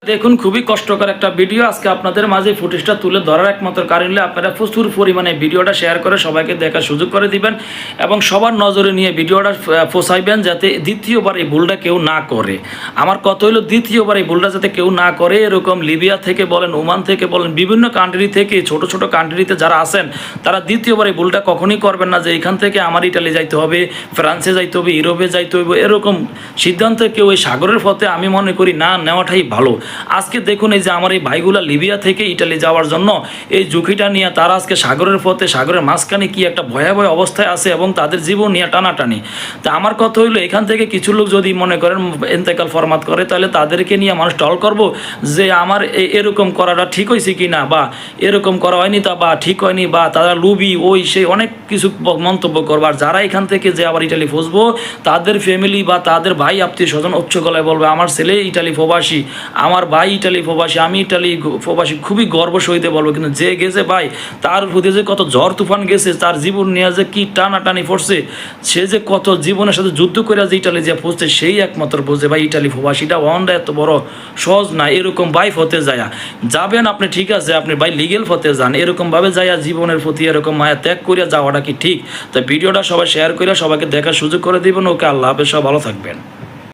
দেখুন খুবই কষ্টকর একটা ভিডিও আজকে আপনাদের মাঝে ফুটেজটা তুলে ধরার একমাত্র কারণ হলে আপনারা প্রচুর পরিমাণে ভিডিওটা শেয়ার করে সবাইকে দেখার সুযোগ করে দিবেন এবং সবার নজরে নিয়ে ভিডিওটা পৌঁছাইবেন যাতে দ্বিতীয়বার এই ভুলটা কেউ না করে। আমার কথা হলো দ্বিতীয়বার এই ভুলটা যাতে কেউ না করে। এরকম লিবিয়া থেকে বলেন, ওমান থেকে বলেন, বিভিন্ন কান্ট্রি থেকে ছোট ছোট কান্ট্রিতে যারা আছেন তারা দ্বিতীয়বার এই ভুলটা কখনই করবেন না যে এখান থেকে আমার ইটালি যাইতে হবে, ফ্রান্সে যাইতে হবে, ইউরোপে যাইতে হবে, এরকম সিদ্ধান্ত কেউ এই সাগরের পথে আমি মনে করি না নেওয়াটাই ভালো। আজকে দেখুন এই যে আমার এই ভাইগুলা লিবিয়া থেকে ইটালি যাওয়ার জন্য এই ঝুঁকিটা নিয়ে তারা আজকে সাগরের পথে সাগরের মাঝখানে কি একটা ভয়াবহ অবস্থায় আছে এবং তাদের জীবন নিয়ে টানাটানি। তা আমার কথা হইলো এখান থেকে কিছু লোক যদি মনে করেন ইন্তেকাল ফরমাত করে তাহলে তাদেরকে নিয়ে মানুষ টল করবো যে আমার এরকম করাটা ঠিক হয়েছে কি না, বা এরকম করা হয়নি তা বা ঠিক হয়নি, বা তারা লুবি ওই সেই অনেক কিছু মন্তব্য করবো। আর যারা এখান থেকে যে আবার ইটালি ফুসবো তাদের ফ্যামিলি বা তাদের ভাই আত্মীয় স্বজন উচ্চ গলায় বলবে আমার ছেলে ইটালি প্রবাসী, আমার ভাই ইটালি প্রবাসী, আমি ইটালি প্রবাসী, খুবই গর্ব সহিতে বলবো। কিন্তু যে গেছে ভাই তার প্রতি যে কত ঝড় তুফান গেছে, তার জীবন নিয়ে যে কি টানাটানি পড়ছে, সে যে কত জীবনের সাথে যুদ্ধ করে যে ইটালি যে পড়ছে সেই একমাত্র বোঝে ভাই ইটালি প্রবাসীটা ওয়ানটা এত বড় সহজ না। এরকম বাইফ হতে যায় যাবেন আপনি, ঠিক আছে আপনি ভাই লিগেল হতে যান, এরকমভাবে যাইয়া জীবনের প্রতি এরকম মায়া ত্যাগ করিয়া যাওয়াটা কি ঠিক? তো ভিডিওটা সবাই শেয়ার করে সবাইকে দেখার সুযোগ করে দিবেন। ওকে, আল্লাহ হাফেজ, সব ভালো থাকবেন।